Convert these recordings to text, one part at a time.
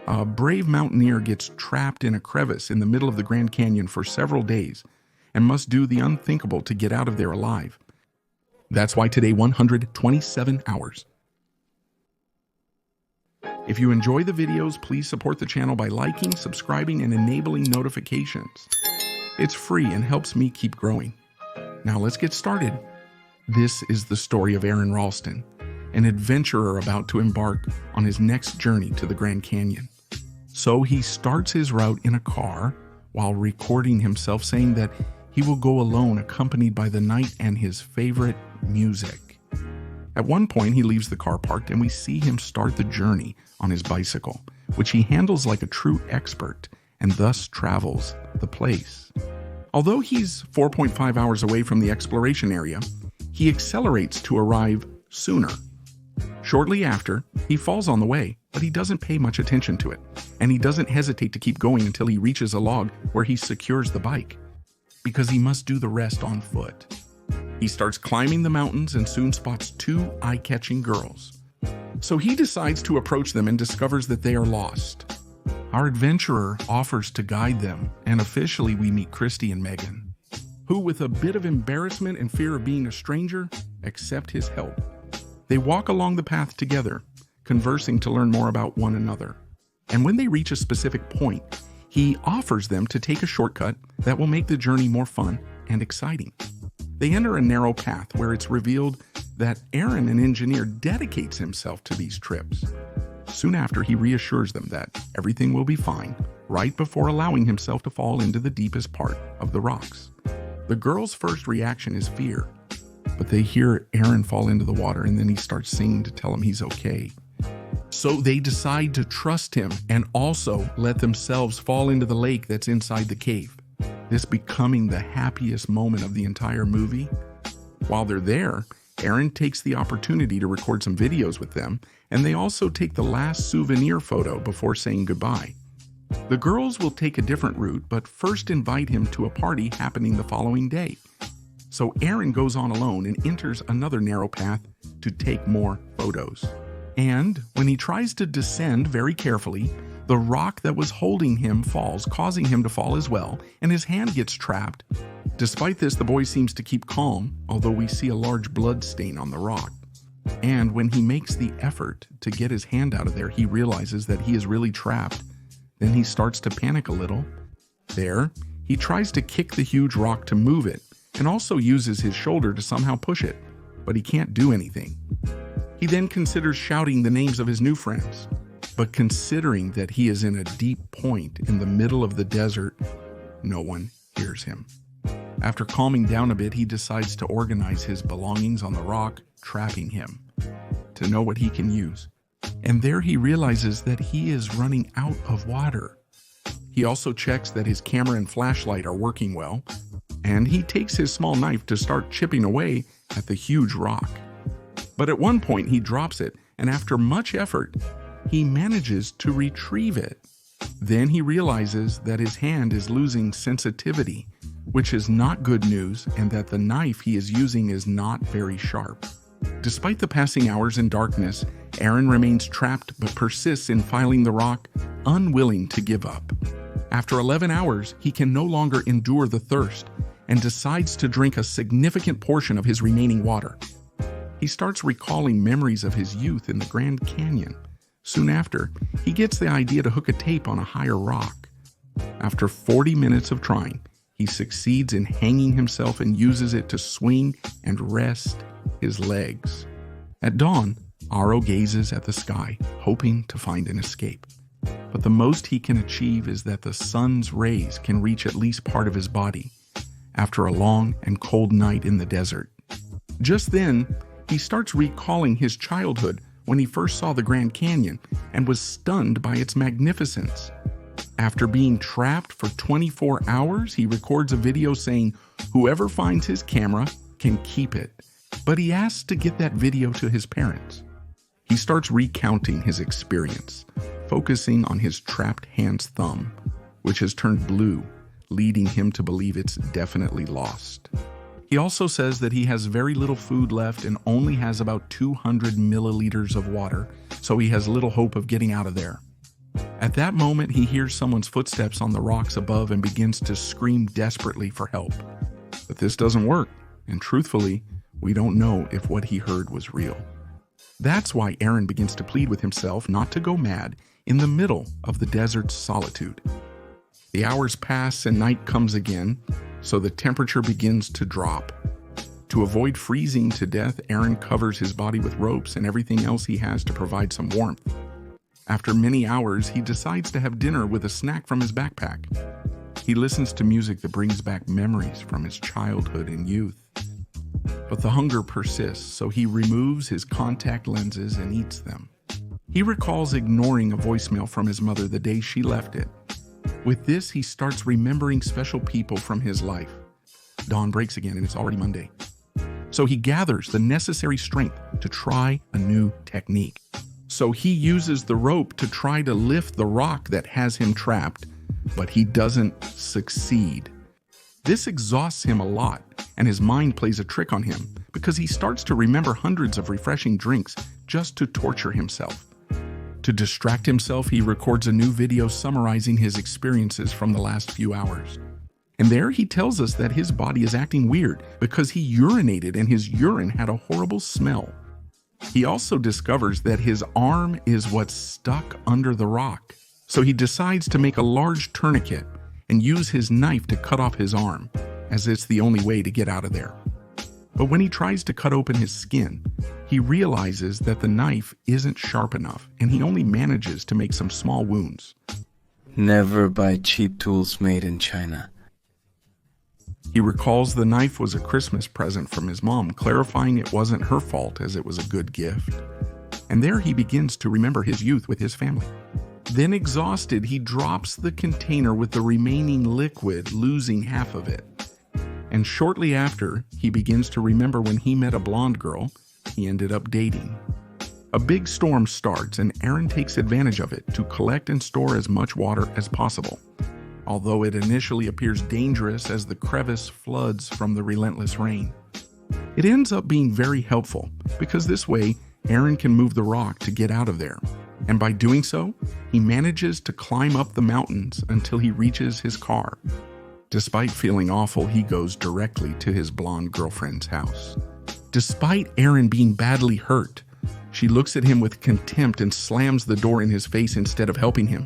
A brave mountaineer gets trapped in a crevice in the middle of the Grand Canyon for several days and must do the unthinkable to get out of there alive. That's why today 127 hours. If you enjoy the videos, please support the channel by liking, subscribing, and enabling notifications. It's free and helps me keep growing. Now let's get started. This is the story of Aaron Ralston, an adventurer about to embark on his next journey to the Grand Canyon. So he starts his route in a car while recording himself saying that he will go alone, accompanied by the night and his favorite music. At one point, he leaves the car parked and we see him start the journey on his bicycle, which he handles like a true expert and thus travels the place. Although he's 4.5 hours away from the exploration area, he accelerates to arrive sooner. Shortly after, he falls on the way, but he doesn't pay much attention to it, and he doesn't hesitate to keep going until he reaches a log where he secures the bike, because he must do the rest on foot. He starts climbing the mountains and soon spots two eye-catching girls. So he decides to approach them and discovers that they are lost. Our adventurer offers to guide them, and officially we meet Christy and Megan, who, with a bit of embarrassment and fear of being a stranger, accept his help. They walk along the path together, conversing to learn more about one another. And when they reach a specific point, he offers them to take a shortcut that will make the journey more fun and exciting. They enter a narrow path where it's revealed that Aaron, an engineer, dedicates himself to these trips. Soon after, he reassures them that everything will be fine, right before allowing himself to fall into the deepest part of the rocks. The girls' first reaction is fear, but they hear Aaron fall into the water and then he starts singing to tell him he's okay. So they decide to trust him and also let themselves fall into the lake that's inside the cave, this becoming the happiest moment of the entire movie. While they're there, Aaron takes the opportunity to record some videos with them, and they also take the last souvenir photo before saying goodbye. The girls will take a different route, but first invite him to a party happening the following day. So Aaron goes on alone and enters another narrow path to take more photos. And when he tries to descend very carefully, the rock that was holding him falls, causing him to fall as well, and his hand gets trapped. Despite this, the boy seems to keep calm, although we see a large blood stain on the rock. And when he makes the effort to get his hand out of there, he realizes that he is really trapped. Then he starts to panic a little. There, he tries to kick the huge rock to move it, and also uses his shoulder to somehow push it, but he can't do anything. He then considers shouting the names of his new friends, but considering that he is in a deep point in the middle of the desert, no one hears him. After calming down a bit, he decides to organize his belongings on the rock, trapping him, to know what he can use. And there he realizes that he is running out of water. He also checks that his camera and flashlight are working well, and he takes his small knife to start chipping away at the huge rock. But at one point he drops it, and after much effort, he manages to retrieve it. Then he realizes that his hand is losing sensitivity, which is not good news, and that the knife he is using is not very sharp. Despite the passing hours in darkness, Aaron remains trapped but persists in filing the rock, unwilling to give up. After 11 hours, he can no longer endure the thirst and decides to drink a significant portion of his remaining water. He starts recalling memories of his youth in the Grand Canyon. Soon after, he gets the idea to hook a tape on a higher rock. After 40 minutes of trying, he succeeds in hanging himself and uses it to swing and rest his legs. At dawn, Aro gazes at the sky, hoping to find an escape. But the most he can achieve is that the sun's rays can reach at least part of his body after a long and cold night in the desert. Just then, he starts recalling his childhood when he first saw the Grand Canyon and was stunned by its magnificence. After being trapped for 24 hours, he records a video saying whoever finds his camera can keep it. But he asks to get that video to his parents. He starts recounting his experience, focusing on his trapped hand's thumb, which has turned blue, leading him to believe it's definitely lost. He also says that he has very little food left and only has about 200 milliliters of water, so he has little hope of getting out of there. At that moment, he hears someone's footsteps on the rocks above and begins to scream desperately for help. But this doesn't work, and truthfully, we don't know if what he heard was real. That's why Aaron begins to plead with himself not to go mad in the middle of the desert's solitude. The hours pass and night comes again, so the temperature begins to drop. To avoid freezing to death, Aaron covers his body with ropes and everything else he has to provide some warmth. After many hours, he decides to have dinner with a snack from his backpack. He listens to music that brings back memories from his childhood and youth. But the hunger persists, so he removes his contact lenses and eats them. He recalls ignoring a voicemail from his mother the day she left it. With this, he starts remembering special people from his life. Dawn breaks again and it's already Monday. So he gathers the necessary strength to try a new technique. So he uses the rope to try to lift the rock that has him trapped, but he doesn't succeed. This exhausts him a lot, and his mind plays a trick on him because he starts to remember hundreds of refreshing drinks just to torture himself. To distract himself, he records a new video summarizing his experiences from the last few hours. And there he tells us that his body is acting weird because he urinated and his urine had a horrible smell. He also discovers that his arm is what's stuck under the rock. So he decides to make a large tourniquet and use his knife to cut off his arm, as it's the only way to get out of there. But when he tries to cut open his skin, he realizes that the knife isn't sharp enough and he only manages to make some small wounds. Never buy cheap tools made in China. He recalls the knife was a Christmas present from his mom, clarifying it wasn't her fault as it was a good gift. And there he begins to remember his youth with his family. Then exhausted, he drops the container with the remaining liquid, losing half of it. And shortly after, he begins to remember when he met a blonde girl he ended up dating. A big storm starts and Aaron takes advantage of it to collect and store as much water as possible. Although it initially appears dangerous as the crevice floods from the relentless rain. It ends up being very helpful because this way Aaron can move the rock to get out of there. And by doing so, he manages to climb up the mountains until he reaches his car. Despite feeling awful, he goes directly to his blonde girlfriend's house. Despite Aaron being badly hurt, she looks at him with contempt and slams the door in his face instead of helping him.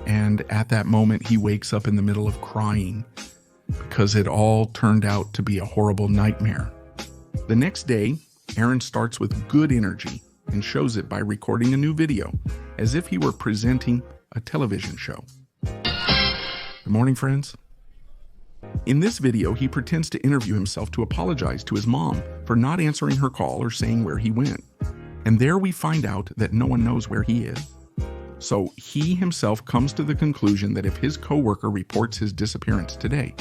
And at that moment, he wakes up in the middle of crying because it all turned out to be a horrible nightmare. The next day, Aaron starts with good energy and shows it by recording a new video as if he were presenting a television show. Good morning, friends. In this video, he pretends to interview himself to apologize to his mom for not answering her call or saying where he went. And there we find out that no one knows where he is. So he himself comes to the conclusion that if his coworker reports his disappearance today,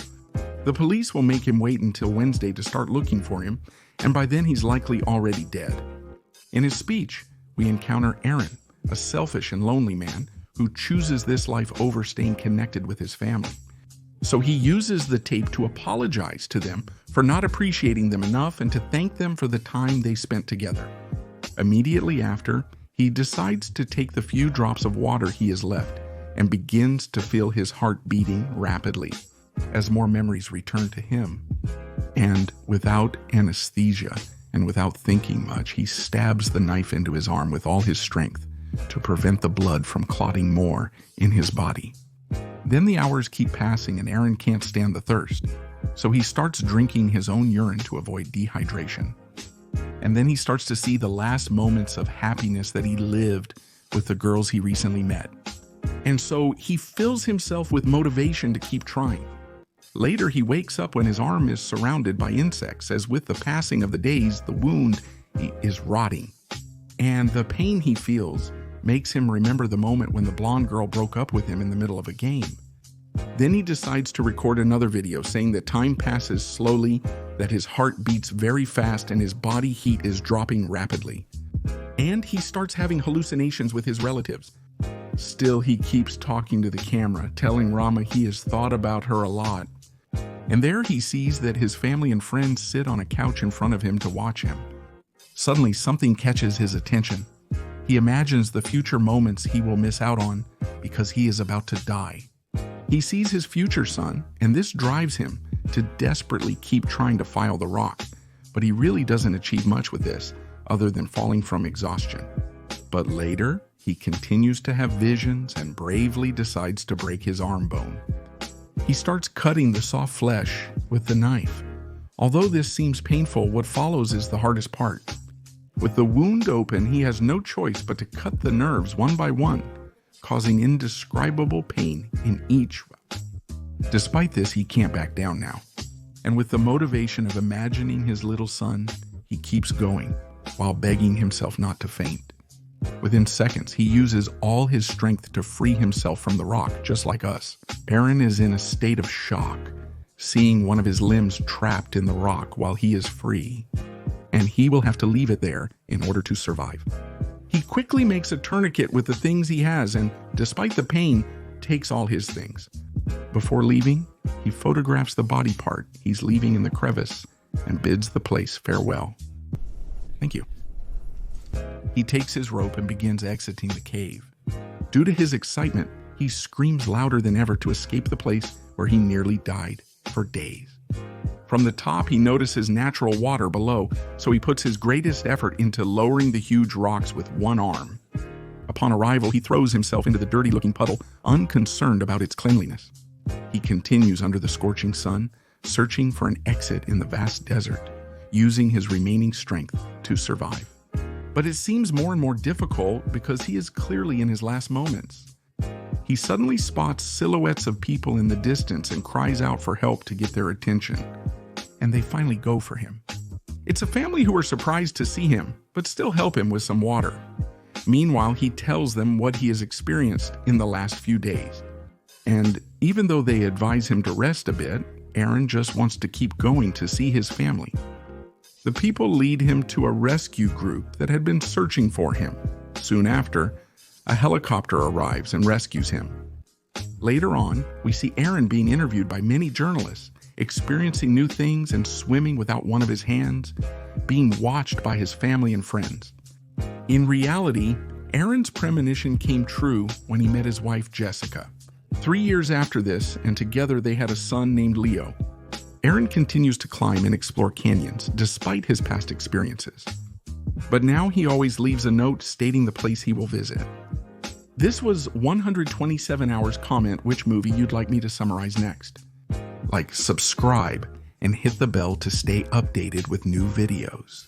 the police will make him wait until Wednesday to start looking for him, and by then he's likely already dead. In his speech, we encounter Aaron, a selfish and lonely man who chooses this life over staying connected with his family. So he uses the tape to apologize to them for not appreciating them enough and to thank them for the time they spent together. Immediately after, he decides to take the few drops of water he has left and begins to feel his heart beating rapidly as more memories return to him. And without anesthesia and without thinking much, he stabs the knife into his arm with all his strength to prevent the blood from clotting more in his body. Then the hours keep passing and Aaron can't stand the thirst, so he starts drinking his own urine to avoid dehydration. And then he starts to see the last moments of happiness that he lived with the girls he recently met. And so he fills himself with motivation to keep trying. Later, he wakes up when his arm is surrounded by insects, as with the passing of the days, the wound is rotting. And the pain he feels makes him remember the moment when the blonde girl broke up with him in the middle of a game. Then he decides to record another video saying that time passes slowly, that his heart beats very fast, and his body heat is dropping rapidly. And he starts having hallucinations with his relatives. Still, he keeps talking to the camera, telling Rama he has thought about her a lot. And there he sees that his family and friends sit on a couch in front of him to watch him. Suddenly, something catches his attention. He imagines the future moments he will miss out on because he is about to die. He sees his future son, and this drives him to desperately keep trying to file the rock, but he really doesn't achieve much with this other than falling from exhaustion. But later, he continues to have visions and bravely decides to break his arm bone. He starts cutting the soft flesh with the knife. Although this seems painful, what follows is the hardest part. With the wound open, he has no choice but to cut the nerves one by one, causing indescribable pain in each. Despite this, he can't back down now. And with the motivation of imagining his little son, he keeps going while begging himself not to faint. Within seconds, he uses all his strength to free himself from the rock, just like us. Aaron is in a state of shock, seeing one of his limbs trapped in the rock while he is free, and he will have to leave it there in order to survive. He quickly makes a tourniquet with the things he has and, despite the pain, takes all his things. Before leaving, he photographs the body part he's leaving in the crevice and bids the place farewell. Thank you. He takes his rope and begins exiting the cave. Due to his excitement, he screams louder than ever to escape the place where he nearly died for days. From the top, he notices natural water below, so he puts his greatest effort into lowering the huge rocks with one arm. Upon arrival, he throws himself into the dirty-looking puddle, unconcerned about its cleanliness. He continues under the scorching sun, searching for an exit in the vast desert, using his remaining strength to survive. But it seems more and more difficult because he is clearly in his last moments. He suddenly spots silhouettes of people in the distance and cries out for help to get their attention. And they finally go for him. It's a family who are surprised to see him, but still help him with some water. Meanwhile, he tells them what he has experienced in the last few days. And even though they advise him to rest a bit, Aaron just wants to keep going to see his family. The people lead him to a rescue group that had been searching for him. Soon after, a helicopter arrives and rescues him. Later on, we see Aaron being interviewed by many journalists, experiencing new things and swimming without one of his hands, being watched by his family and friends. In reality, Aaron's premonition came true when he met his wife, Jessica. 3 years after this, and together they had a son named Leo. Aaron continues to climb and explore canyons, despite his past experiences. But now he always leaves a note stating the place he will visit. This was 127 hours. Comment which movie you'd like me to summarize next. Like, subscribe, and hit the bell to stay updated with new videos.